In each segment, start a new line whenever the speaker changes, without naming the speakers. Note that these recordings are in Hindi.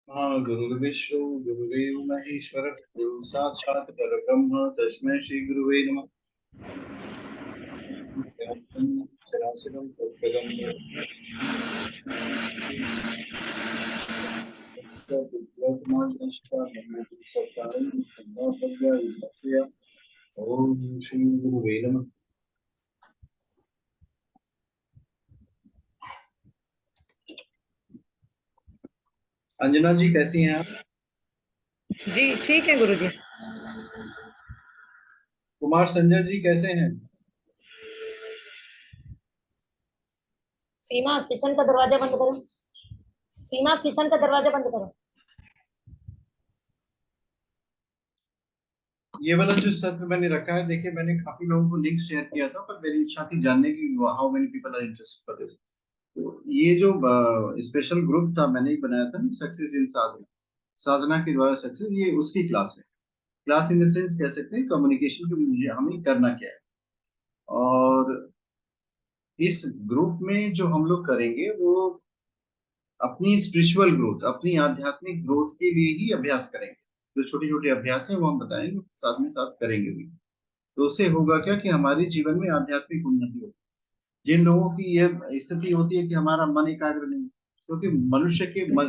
गुरुर्विष्णु गुरुदेव महेश्वर गुरु साक्षात् परब्रह्म तस्मै श्री गुरुवे नमः। चराचरं तत्पदं सत्कारं संवादव्या विभक्त्या। ओम श्री गुरुवे नमः। अंजना जी कैसी हैं आप?
जी ठीक है गुरुजी।
कुमार संजय जी कैसे हैं?
सीमा किचन का दरवाजा बंद करो। सीमा किचन का दरवाजा बंद करो।
ये वाला जो सत्र मैंने रखा है, देखिए मैंने काफी लोगों को लिंक शेयर किया था, पर मेरी इच्छा थी जानने की how many people are interested for this. तो ये जो स्पेशल ग्रुप था मैंने ही बनाया था, सक्सेस इन साधना, साधना के द्वारा सक्सेस, ये उसकी क्लास है। क्लास इन द सेंस कह सकते हैं कम्युनिकेशन के मुझे हमें करना क्या है। और इस ग्रुप में जो हम लोग करेंगे वो अपनी स्पिरिचुअल ग्रोथ, अपनी आध्यात्मिक ग्रोथ के लिए ही अभ्यास करेंगे। जो छोटे छोटे अभ्यास है वो हम बताएंगे, साथ में साथ करेंगे भी। तो उससे होगा क्या कि हमारे जीवन में आध्यात्मिक उन्नति होगी। जिन लोगों की यह स्थिति होती है कि हमारा मन एकाग्र नहीं, क्योंकि मनुष्य के मन,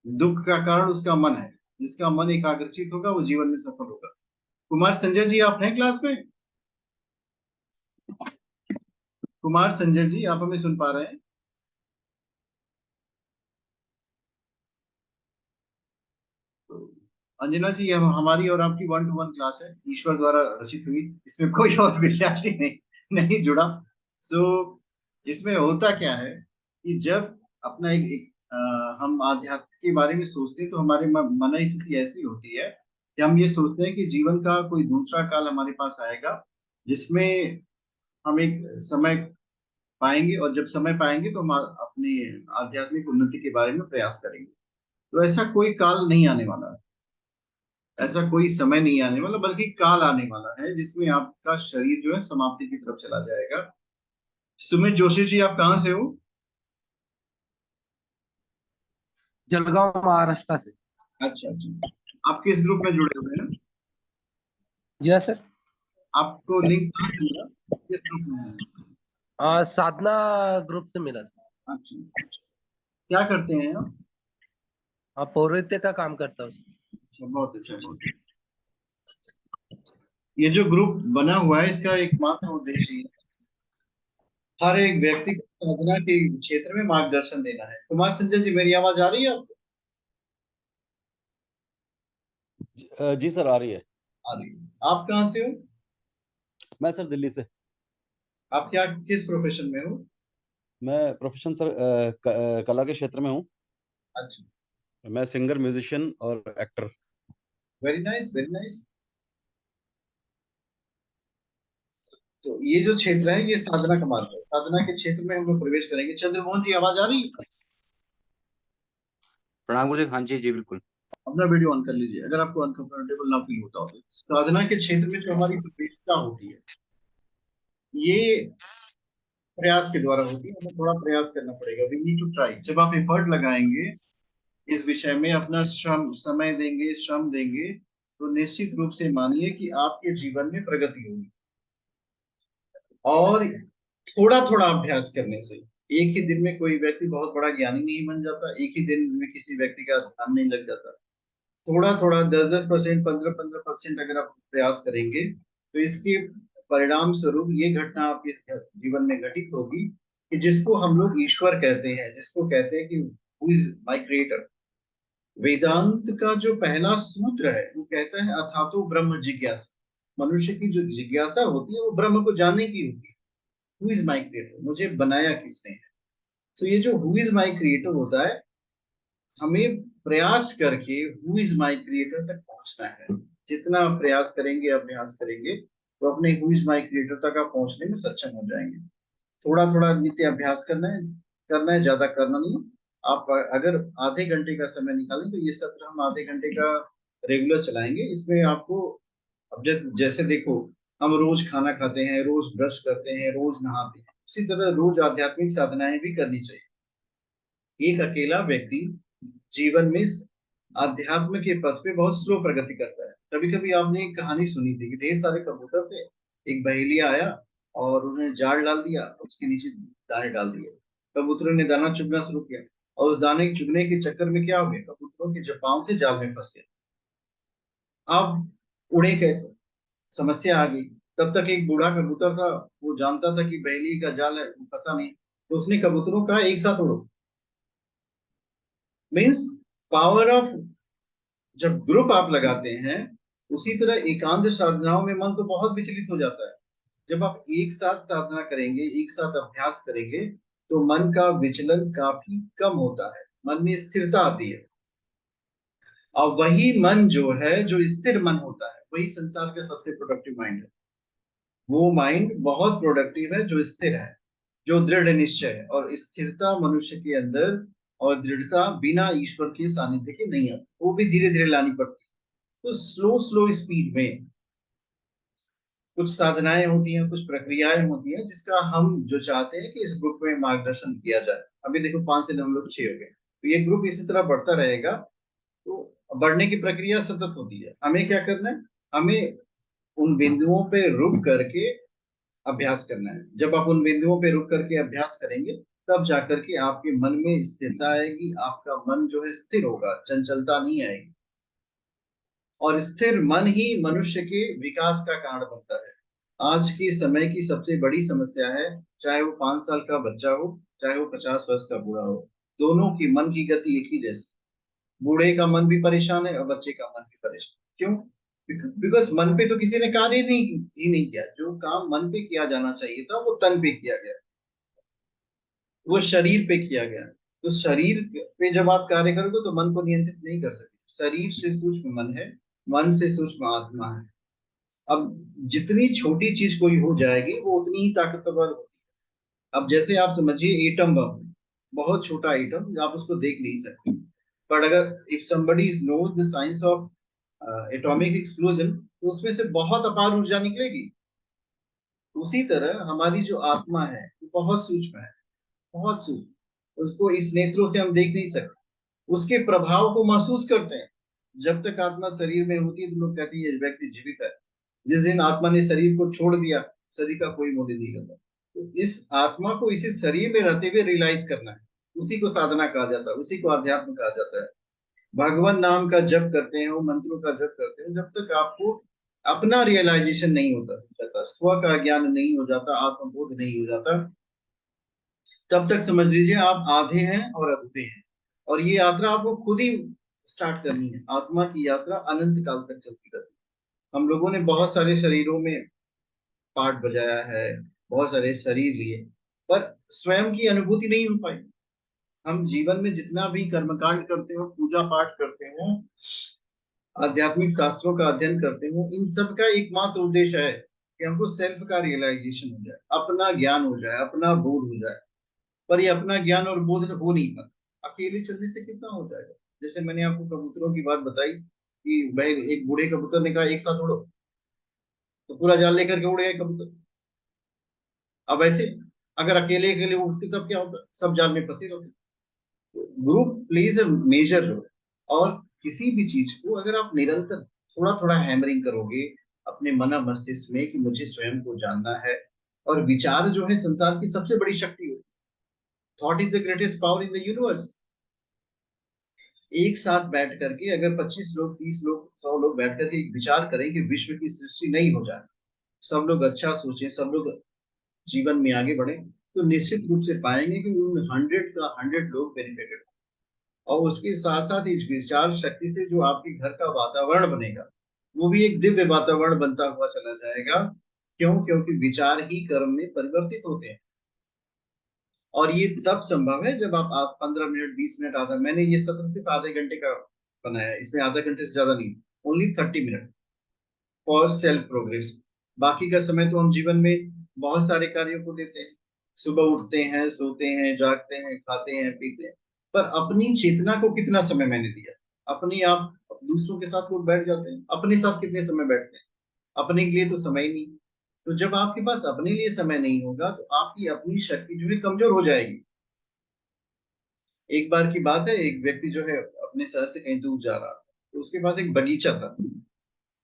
दुख का कारण उसका मन है। जिसका मन एकाग्रचित होगा वो जीवन में सफल होगा। कुमार संजय जी आप हैं क्लास में? कुमार संजय जी आप हमें सुन पा रहे हैं? तो अंजना जी, हम हमारी और आपकी 1-to-1 क्लास है, ईश्वर द्वारा रचित हुई। इसमें कोई और विद्यार्थी नहीं जुड़ा। सो इसमें होता क्या है कि जब अपना हम आध्यात्म के बारे में सोचते हैं तो हमारे मन स्थिति ऐसी होती है कि हम ये सोचते हैं कि जीवन का कोई दूसरा काल हमारे पास आएगा, जिसमें हम एक समय पाएंगे, और जब समय पाएंगे तो हम अपनी आध्यात्मिक उन्नति के बारे में प्रयास करेंगे। तो ऐसा कोई काल नहीं आने वाला है, ऐसा कोई समय नहीं आने वाला, बल्कि काल आने वाला है जिसमें आपका शरीर जो है समाप्ति की तरफ चला जाएगा। सुमित जोशी जी आप कहाँ से हो?
जलगांव महाराष्ट्र से।
अच्छा अच्छा, आप किस ग्रुप में जुड़े हुए हैं?
जी हाँ सर।
आपको लिंक कहाँ से मिला, किस ग्रुप में है?
साधना ग्रुप से मिला सर।
अच्छा, क्या करते हैं आप?
पौरोहित्य का काम करता हूँ सर।
अच्छा, बहुत अच्छा बहुत अच्छा। ये जो ग्रुप बना हुआ है इसका एकमात्र उद्देश्य ये है, हर एक व्यक्ति को साधना के क्षेत्र में मार्गदर्शन देना है। कुमार संजय जी मेरी आवाज आ रही है आपको?
जी सर, आ रही है।
आ रही है। आप कहाँ से हो?
मैं सर दिल्ली से।
आप क्या किस प्रोफेशन में हो?
मैं प्रोफेशन सर कला के क्षेत्र में हूँ।
अच्छा,
मैं सिंगर, म्यूजिशियन और actor.
Very nice very nice. तो ये जो क्षेत्र है ये साधना का मार्ग है, साधना के क्षेत्र में हम लोग प्रवेश करेंगे। चंद्रमोहन जी आवाज आ रही है?
प्रणाम गुरु जी। हाँ जी जी बिल्कुल।
अपना वीडियो ऑन कर लीजिए अगर आपको अनकंफर्टेबल ना फील होता हो तो। साधना के क्षेत्र में जो हमारी प्रवेशता होती है ये प्रयास के द्वारा होती है, हमें थोड़ा प्रयास करना पड़ेगा। We need to try. जब आप एफर्ट लगाएंगे इस विषय में, अपना श्रम समय देंगे, श्रम देंगे, तो निश्चित रूप से मानिए कि आपके जीवन में प्रगति होगी। और थोड़ा थोड़ा अभ्यास करने से, एक ही दिन में कोई व्यक्ति बहुत बड़ा ज्ञानी नहीं बन जाता, एक ही दिन में किसी व्यक्ति का ध्यान नहीं लग जाता। थोड़ा थोड़ा 10-10%, 15-15% अगर आप प्रयास करेंगे तो इसके परिणाम स्वरूप ये घटना आपके जीवन में घटित होगी कि जिसको हम लोग ईश्वर कहते हैं, जिसको कहते हैं कि हु इज माय क्रिएटर। वेदांत का जो पहला सूत्र है वो कहता है अथातो ब्रह्म जिज्ञासा। मनुष्य की जो जिज्ञासा होती है वो ब्रह्म को जानने की होती है। हु इज माई क्रिएटर, मुझे बनाया किसने है। तो ये जो हु इज माई क्रिएटर होता है, हमें प्रयास करके हु इज माई क्रिएटर तक पहुंचना है। जितना प्रयास करेंगे, अभ्यास करेंगे, तो अपने हु इज माई क्रिएटर तक आप पहुंचने में सक्षम हो जाएंगे। थोड़ा थोड़ा नित्य अभ्यास करना है, ज्यादा करना नहीं। आप अगर आधे घंटे का समय निकालें तो ये सत्र हम आधे घंटे का रेगुलर चलाएंगे। इसमें आपको, अब जैसे देखो, हम रोज खाना खाते हैं, रोज ब्रश करते हैं, रोज नहाते हैं, उसी तरह रोज आध्यात्मिक साधनाएं भी करनी चाहिए। एक अकेला व्यक्ति जीवन में अध्यात्म के पथ पे बहुत स्लो प्रगति करता है। कभी कभी आपने एक कहानी सुनी थी कि ढेर सारे कबूतर थे, एक बहेलिया आया और उन्हें जाल डाल दिया, उसके नीचे दाने डाल दिए। कबूतरों ने दाना चुगना शुरू किया और उस दाने चुगने के चक्कर में क्या हो गया, कबूतरों के जो पांव थे जाल में फंस गए। अब उड़े कैसे, समस्या आ गई। तब तक एक बूढ़ा कबूतर था, वो जानता था कि बहेलिए का जाल है, वो फंसा नहीं, तो उसने कबूतरों का एक साथ उड़ो। मीन्स पावर ऑफ, जब ग्रुप आप लगाते हैं, उसी तरह एकांत साधनाओं में मन तो बहुत विचलित हो जाता है। जब आप एक साथ साधना करेंगे, एक साथ अभ्यास करेंगे, तो मन का विचलन काफी कम होता है, मन में स्थिरता आती है। और वही मन जो है, जो स्थिर मन होता है, वही संसार का सबसे प्रोडक्टिव माइंड है। वो माइंड बहुत प्रोडक्टिव है जो स्थिर है, जो दृढ़ निश्चय है। और स्थिरता मनुष्य के अंदर और दृढ़ता बिना ईश्वर के सानिध्य के नहीं आती, वो भी धीरे धीरे लानी पड़ती है। तो स्लो स्लो स्पीड में कुछ साधनाएं होती हैं, कुछ प्रक्रियाएं होती हैं, जिसका हम जो चाहते हैं कि इस ग्रुप में मार्गदर्शन किया जाए। अभी देखो 5 से हम लोग 6 हो गए, तो ये ग्रुप इसी तरह बढ़ता रहेगा। तो बढ़ने की प्रक्रिया सतत होती है। हमें क्या करना है, हमें उन बिंदुओं पे रुक करके अभ्यास करना है। जब आप उन बिंदुओं पे रुक करके अभ्यास करेंगे, तब जाकर के आपके मन में स्थिरता आएगी, आपका मन जो है स्थिर होगा, चंचलता नहीं आएगी। और स्थिर मन ही मनुष्य के विकास का कारण बनता है। आज के समय की सबसे बड़ी समस्या है, चाहे वो 5 साल का बच्चा हो, चाहे वो 50 वर्ष का बूढ़ा हो, दोनों की मन की गति एक ही जैसी। बूढ़े का मन भी परेशान है और बच्चे का मन भी परेशान। क्यों? बिकॉज मन पे तो किसी ने कार्य ही नहीं किया। जो काम मन पे किया जाना चाहिए था, वो तन पे किया गया, वो शरीर पे किया गया। तो शरीर पे जब आप कार्य करोगे तो मन को नियंत्रित नहीं कर सकते। शरीर से सूक्ष्म मन है, मन से सूक्ष्म आत्मा है। अब जितनी छोटी चीज कोई हो जाएगी, वो उतनी ही ताकतवर होगी। अब जैसे आप समझिए एटम बम, बहुत छोटा एटम, आप उसको देख नहीं सकते, पर अगर if somebody knows the science of atomic explosion, तो उसमें से बहुत अपार ऊर्जा निकलेगी। उसी तरह हमारी जो आत्मा है, वो बहुत सूक्ष्म है, बहुत सूक्ष्म। उसको इस नेत्रों से हम देख नहीं सकते, उसके प्रभाव को महसूस करते हैं। जब तक आत्मा शरीर में होती है तो लोग कहते हैं ये व्यक्ति जीवित है। जिस दिन आत्मा ने शरीर को छोड़ दिया, शरीर का कोई मूल्य नहीं रहता। तो इस आत्मा को इसी शरीर में रहते हुए रियलाइज करना है, उसी को साधना कहा जाता है, उसी को अध्यात्म कहा जाता है। भगवान नाम का जप करते हैं, वो मंत्रों का जप करते हैं, जब तक आपको अपना रियलाइजेशन नहीं होता जाता, स्व का ज्ञान नहीं हो जाता, आत्मबोध नहीं हो जाता, तब तक समझ लीजिए आप आधे हैं और अधूरे हैं। और ये यात्रा आपको खुद ही स्टार्ट करनी है। आत्मा की यात्रा अनंत काल तक चलती रहती है। हम लोगों ने बहुत सारे शरीरों में पार्ट बजाया है, बहुत सारे शरीर लिए, पर स्वयं की अनुभूति नहीं हो पाई। हम जीवन में जितना भी कर्मकांड करते हो, पूजा पाठ करते हो, आध्यात्मिक शास्त्रों का अध्ययन करते हो, इन सब का एकमात्र उद्देश्य है कि हमको सेल्फ का रियलाइजेशन हो जाए, अपना ज्ञान हो जाए, अपना बोध हो जाए। पर ये अपना ज्ञान और बोध हो नहीं पाता, अकेले चलने से कितना हो जाएगा। जैसे मैंने आपको कबूतरों की बात बताई कि भाई एक बूढ़े कबूतर ने कहा एक साथ उड़ो, तो पूरा जाल लेकर के उड़ गए कबूतर। अब ऐसे अगर अकेले अकेले उड़ते तब क्या होता, सब जाल में फंसे रहते। Group plays a major role. और किसी भी चीज को अगर आप निरंतर थोड़ा थोड़ा हैमरिंग करोगे अपने मन मस्तिष्क में कि मुझे स्वयं को जानना है। और विचार जो है संसार की सबसे बड़ी शक्ति होती है। Thought is the greatest power in the universe. एक साथ बैठ करके अगर 25 लोग, 30 लोग, 100 लोग बैठ करके एक विचार करें कि विश्व की सृष्टि नहीं हो जाए, सब लोग अच्छा सोचें, सब लोग जीवन में आगे बढ़े, तो निश्चित रूप से पाएंगे कि उन 100 का 100 लोग बेनिफिटेड। और उसके साथ साथ इस विचार शक्ति से जो आपके घर का वातावरण बनेगा, वो भी एक दिव्य वातावरण बनता हुआ चला जाएगा। क्यों? क्योंकि विचार ही कर्म में परिवर्तित होते हैं। और ये तब संभव है जब आप 15 मिनट, 20 मिनट, आधा, मैंने ये सत्र सिर्फ आधे घंटे का बनाया है, इसमें आधा घंटे से ज्यादा नहीं, only 30 minute for self progress. बाकी का समय तो हम जीवन में बहुत सारे कार्यों को देते हैं। सुबह उठते हैं, सोते हैं, जागते हैं, खाते हैं, पीते हैं, पर अपनी चेतना को कितना समय मैंने दिया? अपनी आप दूसरों के साथ लोग बैठ जाते हैं, अपने साथ कितने समय बैठते हैं? अपने के लिए तो समय ही नहीं। तो जब आपके पास अपने लिए समय नहीं होगा, तो आपकी अपनी शक्ति जो है कमजोर हो जाएगी। एक बार की बात है, एक व्यक्ति जो है अपने शहर से कहीं दूर जा रहा था, तो उसके पास एक बगीचा था।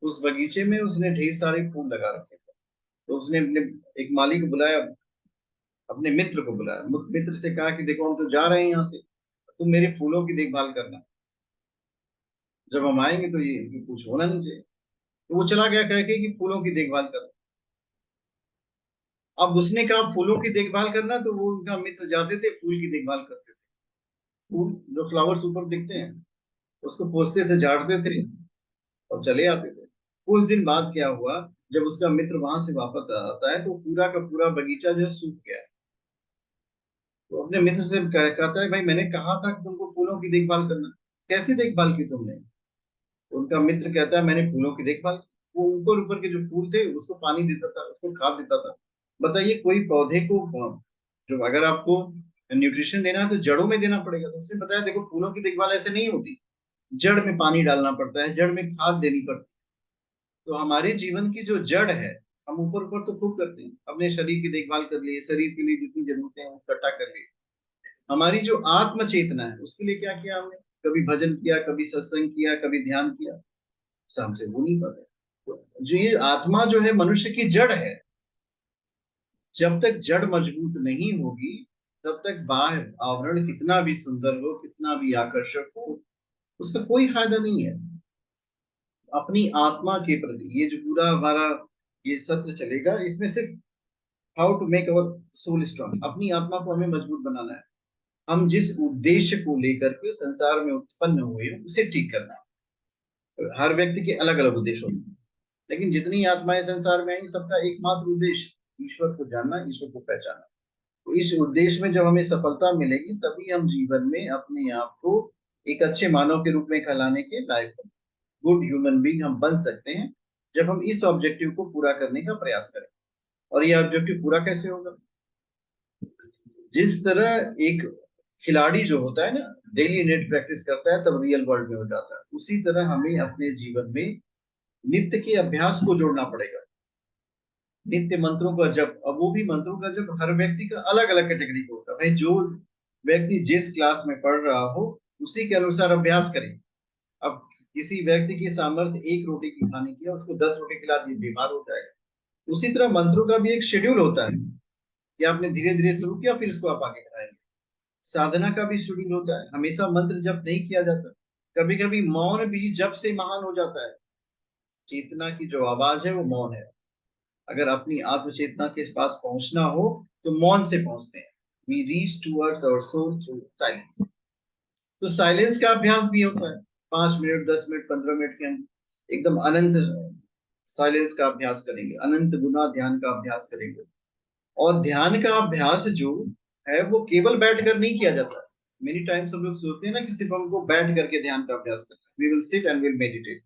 उस बगीचे में उसने ढेर सारे फूल लगा रखे थे। तो उसने अपने एक माली को बुलाया, अपने मित्र को बुलाया, मित्र से कहा कि देखो हम तो जा रहे हैं यहाँ से, तुम मेरे फूलों की देखभाल करना, जब हम आएंगे तो ये कुछ होना नहीं चाहिए। तो वो चला गया कह के कि फूलों की देखभाल कर। अब उसने कहा फूलों की देखभाल करना, तो वो उनका मित्र जाते थे, फूल की देखभाल करते थे। फूल जो फ्लावर्स ऊपर दिखते हैं उसको पोंछते थे, झाड़ते थे और चले आते थे। कुछ दिन बाद क्या हुआ, जब उसका मित्र वहां से वापस आता है तो पूरा का पूरा बगीचा जो है सूख गया है। तो अपने मित्र से कहता है भाई मैंने कहा था कि तुमको फूलों की देखभाल करना, कैसी देखभाल की तुमने? उनका मित्र कहता है मैंने फूलों की देखभाल की। वो ऊपर ऊपर के जो फूल थे उसको पानी देता था, उसको खाद देता था। बताइए कोई पौधे को जो अगर आपको न्यूट्रिशन देना है तो जड़ों में देना पड़ेगा। तो उसने बताया देखो फूलों की देखभाल ऐसे नहीं होती, जड़ में पानी डालना पड़ता है, जड़ में खाद देनी पड़ती है। तो हमारे जीवन की जो जड़ है, हम ऊपर ऊपर तो खूब करते हैं, अपने शरीर की देखभाल कर लिए, शरीर के लिए जितनी जरूरतें हैं वो इकट्ठा कर लिए। हमारी जो आत्म चेतना है उसके लिए क्या किया हमने? कभी भजन किया, कभी सत्संग किया, कभी ध्यान किया, हमसे वो नहीं पाते। तो जो ये आत्मा जो है मनुष्य की जड़ है, जब तक जड़ मजबूत नहीं होगी तब तक बाह्य आवरण कितना भी सुंदर हो, कितना भी आकर्षक हो, उसका कोई फायदा नहीं है। अपनी आत्मा के प्रति ये जो पूरा हमारा ये सत्र चलेगा, इसमें सिर्फ how to make our soul strong, अपनी आत्मा को हमें मजबूत बनाना है। हम जिस उद्देश्य को लेकर के संसार में उत्पन्न हुए उसे ठीक करना है। हर व्यक्ति के अलग अलग उद्देश्य होते हैं, लेकिन जितनी आत्माएं संसार में आई सबका एकमात्र उद्देश्य ईश्वर को जानना, ईश्वर को पहचानना। तो इस उद्देश्य में जब हमें सफलता मिलेगी तभी हम जीवन में अपने आप को एक अच्छे मानव के रूप में कहलाने के लायक होंगे, गुड ह्यूमन बीइंग हम बन सकते हैं जब हम इस ऑब्जेक्टिव को पूरा करने का प्रयास करें। और ये ऑब्जेक्टिव पूरा कैसे होगा? जिस तरह एक खिलाड़ी जो होता है ना, डेली नेट प्रैक्टिस करता है तब रियल वर्ल्ड में हो जाता है, उसी तरह हमें अपने जीवन में नित्य के अभ्यास को जोड़ना पड़ेगा। नित्य मंत्रों का जब, अब वो भी मंत्रों का जब हर व्यक्ति का अलग अलग कैटेगरी का होता है भाई। जो व्यक्ति जिस क्लास में पढ़ रहा हो उसी के अनुसार अभ्यास करें। अब किसी व्यक्ति की सामर्थ्य एक रोटी की खाने की है, उसको 10 रोटी खिला दिए बीमार हो जाएगा। उसी तरह मंत्रों का भी एक शेड्यूल होता है कि आपने धीरे धीरे शुरू किया फिर इसको आप आगे बढ़ाएंगे। साधना का भी शेड्यूल होता है, हमेशा मंत्र जप नहीं किया जाता। कभी कभी मौन भी जप से महान हो जाता है। चेतना की जो आवाज है वो मौन है। अगर अपनी आत्म चेतना के पास पहुंचना हो तो मौन से पहुंचते हैं। We reach towards our soul through silence. तो साइलेंस का अभ्यास भी होता है, 5 मिनट, 10 मिनट, 15 मिनट के हम एकदम अनंत साइलेंस का अभ्यास करेंगे, अनंत गुना ध्यान का अभ्यास करेंगे। और ध्यान का अभ्यास जो है वो केवल बैठ कर नहीं किया जाता। मेनी टाइम्स हम लोग सोचते हैं ना कि सिर्फ हमको बैठ करके ध्यान का अभ्यास करना है, we will sit and will meditate.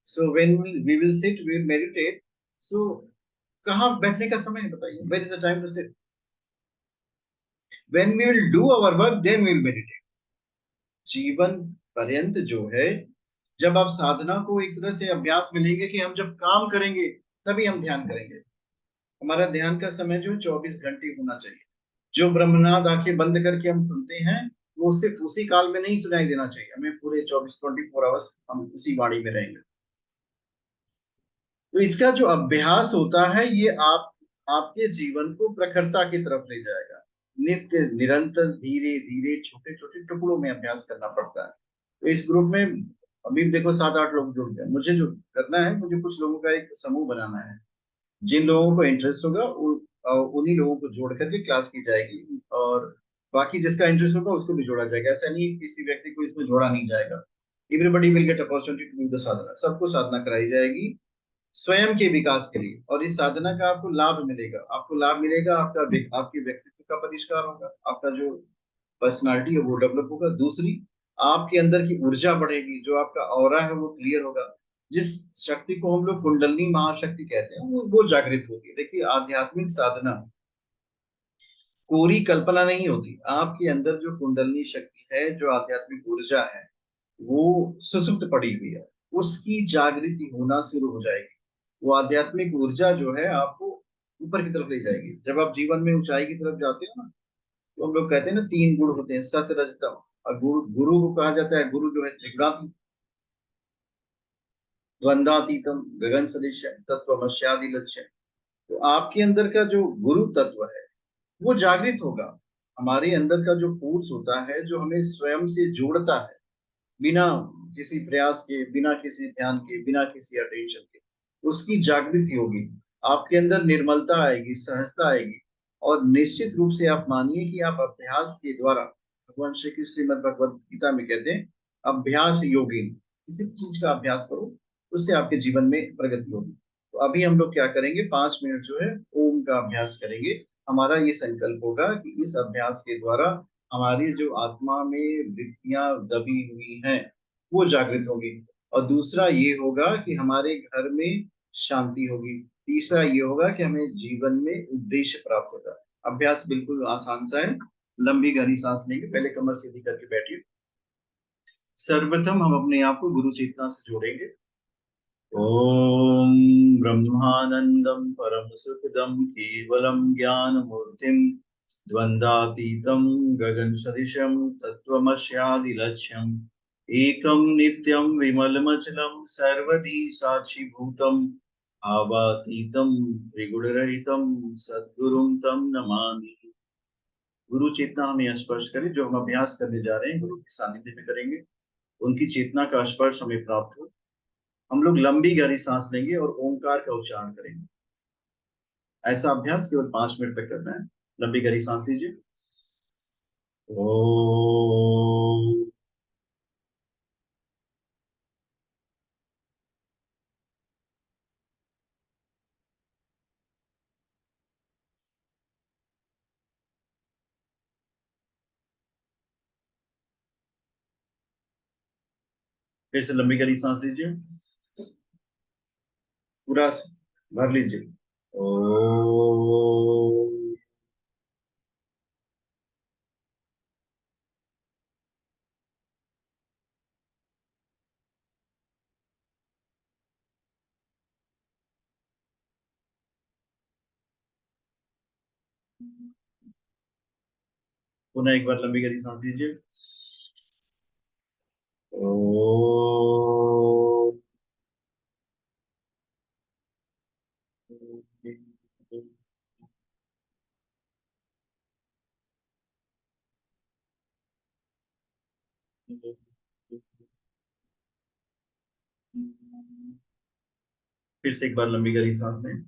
So when we will sit, we will meditate. So कहाँ बैठने का समय है बताइए? Where is the time to sit? When we will do our work then we will meditate. जीवन पर्यंत जो है, जब आप साधना को एक तरह से अभ्यास मिलेंगे कि हम जब काम करेंगे तभी हम ध्यान करेंगे। हमारा ध्यान का समय जो 24 घंटे होना चाहिए। जो ब्रह्मनाद आंखें बंद करके हम सुनते हैं वो सिर्फ उसी काल में नहीं सुनाई देना चाहिए, हमें पूरे 24 हम उसी वाणी में रहेंगे। तो इसका जो अभ्यास होता है ये आपके जीवन को प्रखरता की तरफ ले जाएगा। नित्य निरंतर धीरे धीरे छोटे छोटे टुकड़ों में अभ्यास करना पड़ता है। तो इस ग्रुप में अभी देखो 7-8 लोग जुड़ गए। मुझे जो करना है, मुझे कुछ लोगों का एक समूह बनाना है। जिन लोगों को इंटरेस्ट होगा उन्हीं लोगों को जोड़ करके क्लास की जाएगी, और बाकी जिसका इंटरेस्ट होगा उसको भी जोड़ा जाएगा। ऐसा नहीं किसी व्यक्ति को इसमें जोड़ा नहीं जाएगा। Everybody will get opportunity to do the sadhana, सबको साधना कराई जाएगी स्वयं के विकास के लिए। और इस साधना का आपको लाभ मिलेगा, आपके व्यक्तित्व का परिष्कार होगा, आपका जो पर्सनालिटी है वो डेवलप होगा। दूसरी, आपके अंदर की ऊर्जा बढ़ेगी, जो आपका ऑरा है वो क्लियर होगा। जिस शक्ति को हम लोग कुंडलनी महाशक्ति कहते हैं वो जागृत होगी। देखिए आध्यात्मिक साधना कोरी कल्पना नहीं होती। आपके अंदर जो कुंडलनी शक्ति है, जो आध्यात्मिक ऊर्जा है, वो सुसुप्त पड़ी हुई है, उसकी जागृति होना शुरू हो जाएगी। वो आध्यात्मिक ऊर्जा जो है आपको ऊपर की तरफ ले जाएगी। जब आप जीवन में ऊंचाई की तरफ जाते हो ना, तो हम लोग कहते हैं ना 3 गुण होते हैं, सत रज तम। और गुरु गुरु को कहा जाता है, गुरु जो है त्रिगुणातीत, द्वंद्वातीतम, गगन सदृश, तत्वमस्यादि लक्ष्य। तो आपके अंदर का जो गुरु तत्व है वो जागृत होगा। हमारे अंदर का जो फोर्स होता है जो हमें स्वयं से जोड़ता है, बिना किसी प्रयास के, बिना किसी ध्यान के, बिना किसी अटेंशन के, उसकी जागृति होगी। आपके अंदर निर्मलता आएगी, सहजता आएगी। और निश्चित रूप से आप मानिए कि आप अभ्यास के द्वारा, भगवान श्री कृष्ण श्रीमद् भगवद गीता में कहते हैं, अभ्यास योगिन, किसी भी चीज का अभ्यास करो, उससे आपके जीवन में प्रगति होगी। तो अभी हम लोग क्या करेंगे, 5 मिनट जो है ओम का अभ्यास करेंगे। हमारा ये संकल्प होगा कि इस अभ्यास के द्वारा हमारी जो आत्मा में वृत्तियां दबी हुई हैं वो जागृत होगी। और दूसरा ये होगा कि हमारे घर में शांति होगी। तीसरा ये होगा कि हमें जीवन में उद्देश्य प्राप्त होगा। अभ्यास बिल्कुल आसान सा है। लंबी गहरी सांस लेंगे, पहले कमर सीधी करके बैठिए। सर्वप्रथम हम अपने आप को गुरु चेतना से जोड़ेंगे। ओम ब्रह्मानंदम परम सुखदम केवलम ज्ञान मूर्तिम द्वंद्वातीतं गगन सदृशं तत्वमस्यादि लक्ष्यम् एकं नित्यं विमलमचलं सर्वधी साक्षिभूतम् भावातीतं त्रिगुणरहितं सद्गुरुं तं नमामि। गुरु चेतना हमें स्पर्श करे, जो हम अभ्यास करने जा रहे हैं गुरु के सानिध्य में करेंगे, उनकी चेतना का स्पर्श हमें प्राप्त हो। हम लोग लंबी गहरी सांस लेंगे और ओंकार का उच्चारण करेंगे। ऐसा अभ्यास केवल 5 मिनट तक करना है। लंबी गहरी सांस लीजिए। ओ, फिर से लंबी गहरी सांस लीजिए, पूरा भर लीजिए। ओ, पुनः एक बार लंबी गहरी सांस लीजिए। ओ, फिर से एक बार लंबी गहरी सांस लें।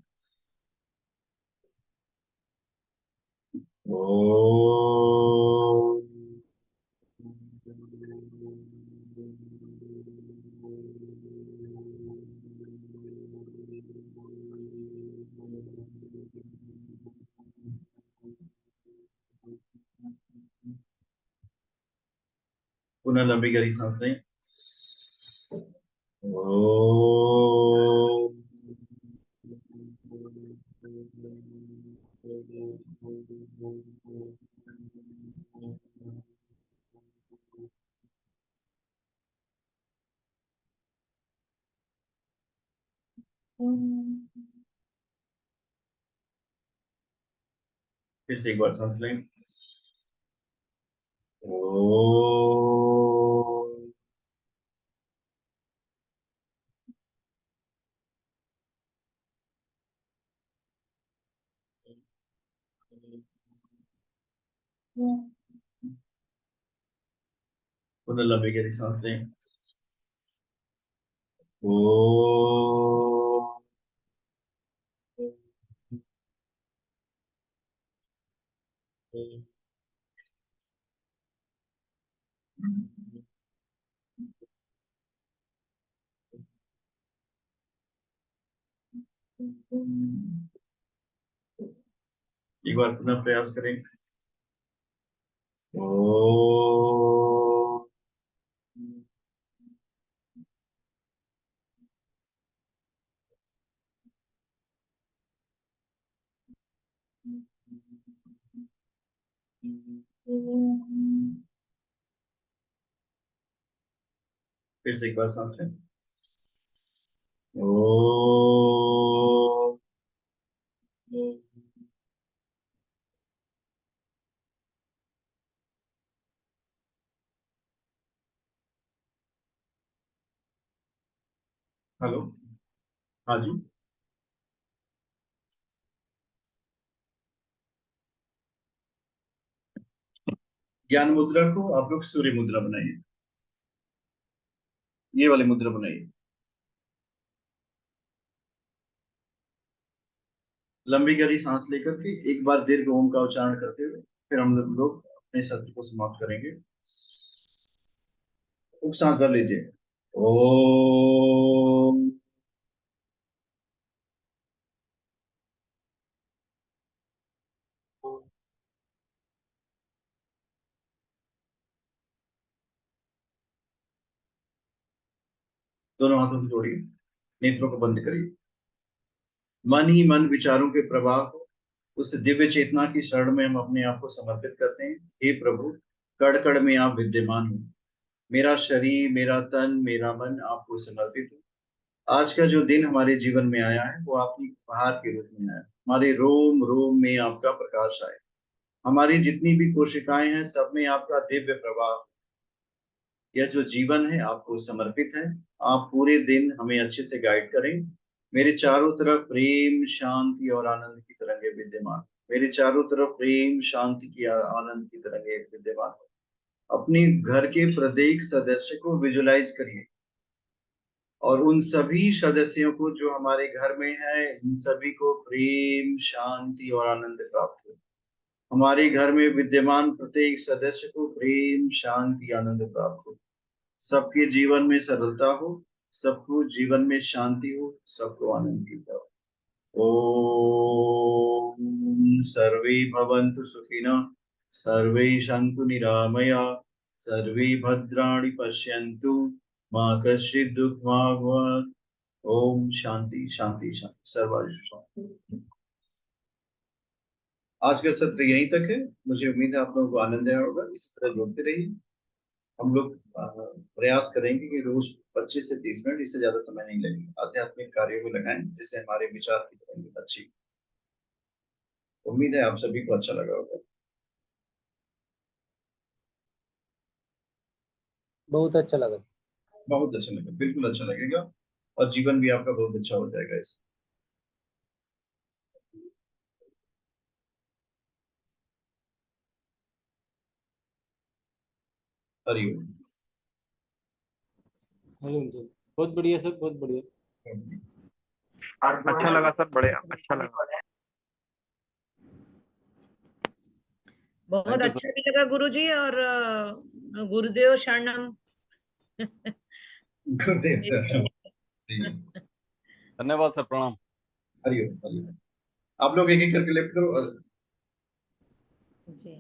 ओ, पुनः लंबी गहरी सांस लें। ओ, फिर से एक बार सांस लें। ओ, पुनः लंबी गहरी सांस लें। ओ, एक बार पुनः प्रयास करें। ओ, फिर से एक बार सांस लें। ओ, हेलो। हाँ जी। ज्ञान मुद्रा को आप लोग सूर्य मुद्रा बनाइए, ये वाली मुद्रा बनाइए। लंबी गहरी सांस लेकर के एक बार दीर्घ ओम का उच्चारण करते हुए फिर हम लोग अपने सत्र को समाप्त करेंगे। खूब सांस भर लीजिए। ओम। दोनों हाथों को जोड़िए, नेत्रों को बंद करिए। मन ही मन विचारों के प्रवाह को उस दिव्य चेतना की शरण में हम अपने आप को समर्पित करते हैं। हे प्रभु, कण कण में आप विद्यमान हो। मेरा शरीर, मेरा तन, मेरा मन आपको समर्पित हो। आज का जो दिन हमारे जीवन में आया है वो आपकी उपहार के रूप में आया है। हमारे रोम रोम में आपका प्रकाश आए। हमारी जितनी भी कोशिकाएं हैं सब में आपका दिव्य प्रवाह। यह जो जीवन है आपको समर्पित है। आप पूरे दिन हमें अच्छे से गाइड करें। मेरे चारों तरफ प्रेम, शांति और आनंद की तरंगे विद्यमान। मेरे चारों तरफ प्रेम, शांति की आनंद की तरंगे विद्यमान। अपने घर के प्रत्येक सदस्य को विजुलाइज करिए और उन सभी सदस्यों को जो हमारे घर में है, इन सभी को प्रेम, शांति और आनंद प्राप्त हो। हमारे घर में विद्यमान प्रत्येक सदस्य को प्रेम, शांति, आनंद प्राप्त हो। सबके जीवन में सरलता हो, सबको जीवन में शांति हो, सबको आनंद की हो। ओम सर्वे भवन्तु सुखिनः, सर्वे सन्तु निरामया, सर्वे भद्राणि पश्यन्तु, मा कश्चित् दुःखभाग् भवेत्। ओम शांति शांति शांति, सर्वायुष शांति। आज का सत्र यहीं तक है। मुझे उम्मीद है आप लोगों को आनंद आया होगा। इसी तरह जुड़ते रहिए। हम लोग प्रयास करेंगे कि रोज 25 से 30 मिनट, इससे ज्यादा समय नहीं लगेगा, आध्यात्मिक कार्यों को लगाएं जिससे हमारे विचार की तरंग अच्छी। उम्मीद है आप सभी को अच्छा लगा होगा।
बहुत अच्छा लगा।
बहुत अच्छा लगा, बिल्कुल अच्छा लगेगा और जीवन भी आपका बहुत अच्छा हो जाएगा इससे। हरिओम।
हरिओम सर, बहुत बढ़िया सर, बहुत बढ़िया।
अच्छा लगा सर, बढ़िया, अच्छा लगा।
बहुत
थैंक यू सर।
अच्छा भी लगा गुरुजी। और गुरुदेव शरणम।
गुरुदेव सर।
धन्यवाद सर, प्रणाम।
हरिओम हरिओम। आप लोग एक एक करके लेफ्ट करो।
जी।